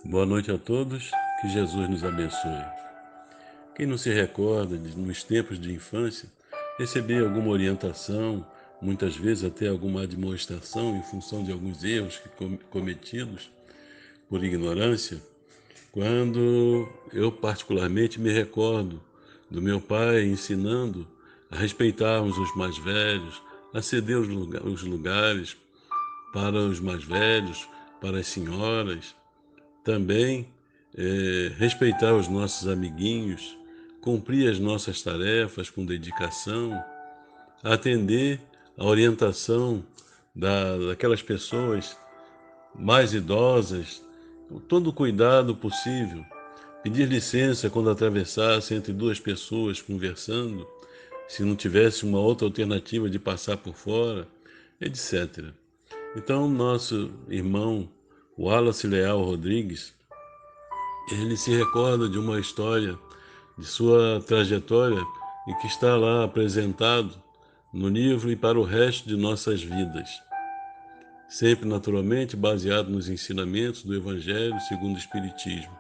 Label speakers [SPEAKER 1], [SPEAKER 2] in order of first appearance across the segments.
[SPEAKER 1] Boa noite a todos, que Jesus nos abençoe. Quem não se recorda de, nos tempos de infância, receber alguma orientação, muitas vezes até alguma admoestação em função de alguns erros cometidos por ignorância, quando eu particularmente me recordo do meu pai ensinando a respeitarmos os mais velhos, a ceder os lugares para os mais velhos, para as senhoras, também respeitar os nossos amiguinhos, cumprir as nossas tarefas com dedicação, atender a orientação daquelas pessoas mais idosas, com todo o cuidado possível, pedir licença quando atravessasse entre duas pessoas conversando, se não tivesse uma outra alternativa de passar por fora, etc. Então, nosso irmão Wallace Leal Rodrigues, ele se recorda de uma história de sua trajetória e que está lá apresentado no livro E para o Resto de Nossas Vidas, sempre naturalmente baseado nos ensinamentos do Evangelho segundo o Espiritismo.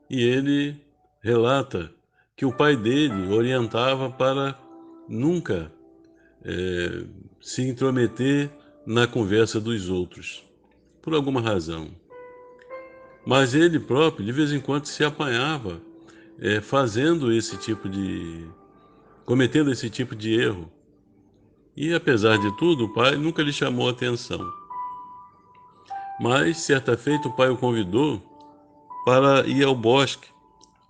[SPEAKER 1] E ele relata que o pai dele orientava para nunca se intrometer na conversa dos outros, por alguma razão. Mas ele próprio, de vez em quando, se apanhava fazendo cometendo esse tipo de erro. E apesar de tudo, o pai nunca lhe chamou atenção. Mas, certa feita, o pai o convidou para ir ao bosque,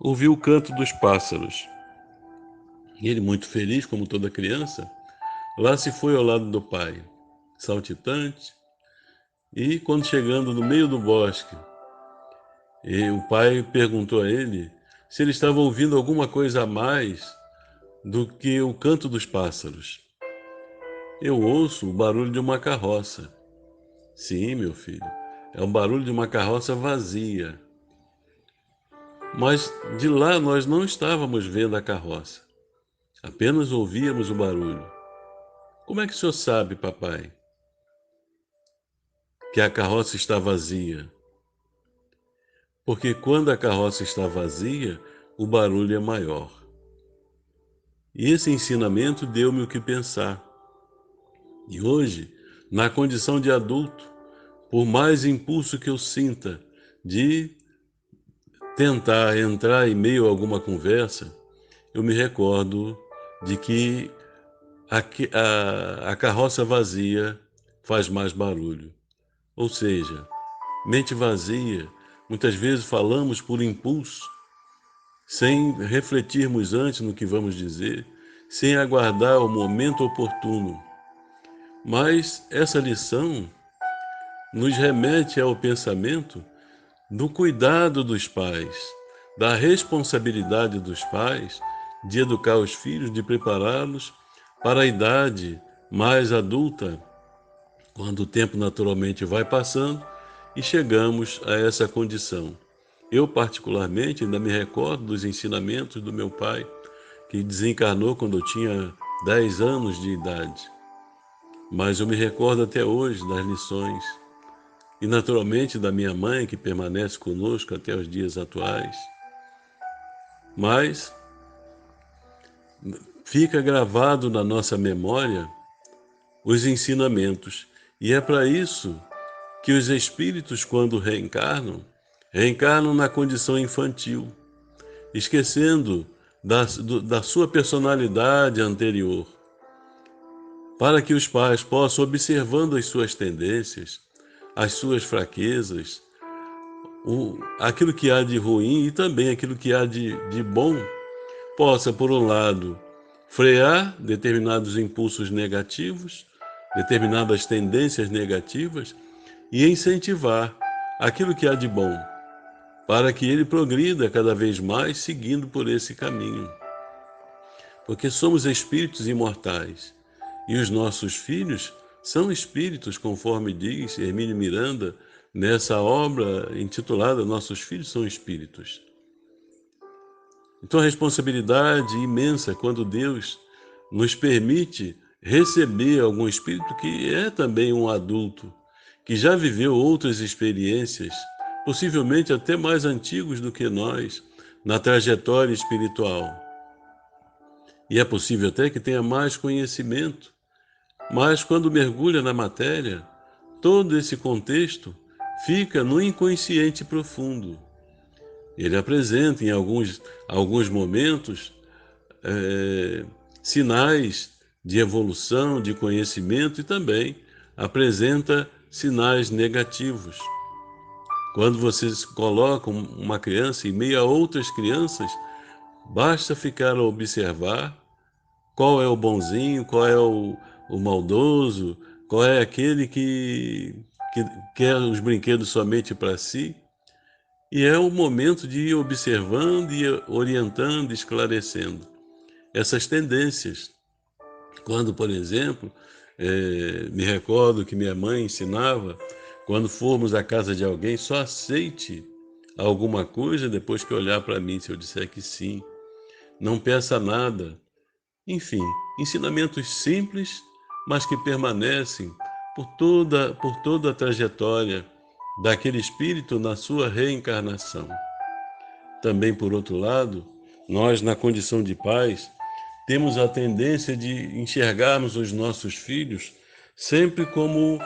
[SPEAKER 1] ouvir o canto dos pássaros. E ele, muito feliz, como toda criança, lá se foi ao lado do pai, saltitante, e quando chegando no meio do bosque, o pai perguntou a ele se ele estava ouvindo alguma coisa a mais do que o canto dos pássaros. Eu ouço o barulho de uma carroça. Sim, meu filho, é o barulho de uma carroça vazia. Mas de lá nós não estávamos vendo a carroça, apenas ouvíamos o barulho. Como é que o senhor sabe, papai, que a carroça está vazia? Porque quando a carroça está vazia, o barulho é maior. E esse ensinamento deu-me o que pensar. E hoje, na condição de adulto, por mais impulso que eu sinta de tentar entrar em meio a alguma conversa, eu me recordo de que a carroça vazia faz mais barulho. Ou seja, mente vazia, muitas vezes falamos por impulso, sem refletirmos antes no que vamos dizer, sem aguardar o momento oportuno. Mas essa lição nos remete ao pensamento do cuidado dos pais, da responsabilidade dos pais de educar os filhos, de prepará-los para a idade mais adulta, quando o tempo naturalmente vai passando e chegamos a essa condição. Eu, particularmente, ainda me recordo dos ensinamentos do meu pai, que desencarnou quando eu tinha 10 anos de idade. Mas eu me recordo até hoje das lições e naturalmente da minha mãe, que permanece conosco até os dias atuais. Mas fica gravado na nossa memória os ensinamentos. E é para isso que os espíritos, quando reencarnam, reencarnam na condição infantil, esquecendo da sua personalidade anterior, para que os pais possam, observando as suas tendências, as suas fraquezas, aquilo que há de ruim e também aquilo que há de bom, possa, por um lado, frear determinados impulsos negativos, determinadas tendências negativas e incentivar aquilo que há de bom, para que ele progrida cada vez mais seguindo por esse caminho. Porque somos espíritos imortais e os nossos filhos são espíritos, conforme diz Hermínio Miranda, nessa obra intitulada Nossos Filhos são Espíritos. Então a responsabilidade imensa quando Deus nos permite receber algum espírito que é também um adulto, que já viveu outras experiências possivelmente até mais antigos do que nós, na trajetória espiritual. E é possível até que tenha mais conhecimento, mas quando mergulha na matéria, todo esse contexto fica no inconsciente profundo. Ele apresenta em alguns momentos sinais de evolução, de conhecimento e também apresenta sinais negativos. Quando vocês colocam uma criança em meio a outras crianças, basta ficar a observar qual é o bonzinho, qual é o maldoso, qual é aquele que quer os brinquedos somente para si. E é o momento de ir observando e orientando, esclarecendo essas tendências. Quando, por exemplo, me recordo que minha mãe ensinava, quando formos à casa de alguém, só aceite alguma coisa depois que olhar para mim, se eu disser que sim. Não peça nada. Enfim, ensinamentos simples, mas que permanecem por toda a trajetória daquele espírito na sua reencarnação. Também, por outro lado, nós, na condição de pais, temos a tendência de enxergarmos os nossos filhos sempre como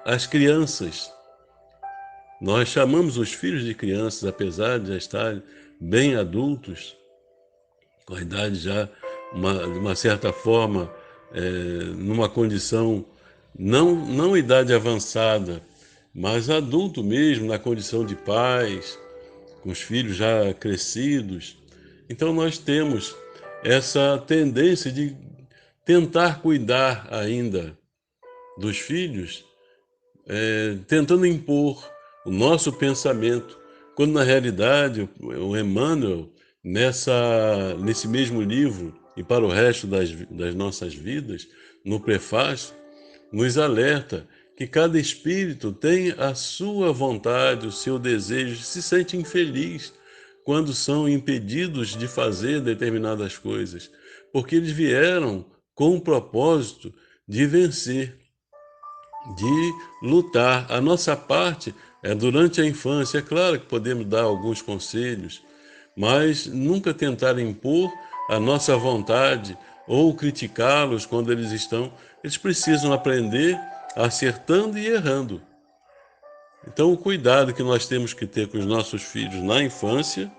[SPEAKER 1] as crianças. Nós chamamos os filhos de crianças, apesar de já estarem bem adultos, com a idade já, de uma certa forma, numa condição, não idade avançada, mas adulto mesmo, na condição de pais, com os filhos já crescidos. Então nós temos essa tendência de tentar cuidar ainda dos filhos, tentando impor o nosso pensamento, quando na realidade o Emmanuel, nesse mesmo livro e para o resto das nossas vidas, no prefácio, nos alerta que cada espírito tem a sua vontade, o seu desejo, se sente infeliz quando são impedidos de fazer determinadas coisas, porque eles vieram com o propósito de vencer, de lutar. A nossa parte é durante a infância. É claro que podemos dar alguns conselhos, mas nunca tentar impor a nossa vontade ou criticá-los quando eles precisam aprender acertando e errando. Então, o cuidado que nós temos que ter com os nossos filhos na infância,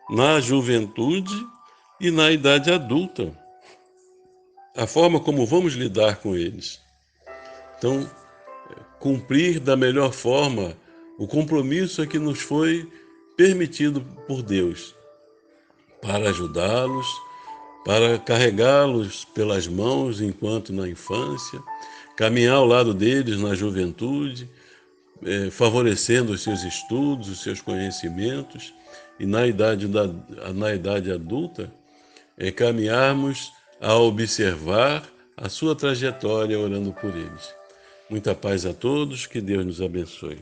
[SPEAKER 1] na juventude e na idade adulta. A forma como vamos lidar com eles. Então, cumprir da melhor forma o compromisso que nos foi permitido por Deus, para ajudá-los, para carregá-los pelas mãos enquanto na infância, caminhar ao lado deles na juventude, favorecendo os seus estudos, os seus conhecimentos, e na idade adulta, caminharmos a observar a sua trajetória orando por eles. Muita paz a todos, que Deus nos abençoe.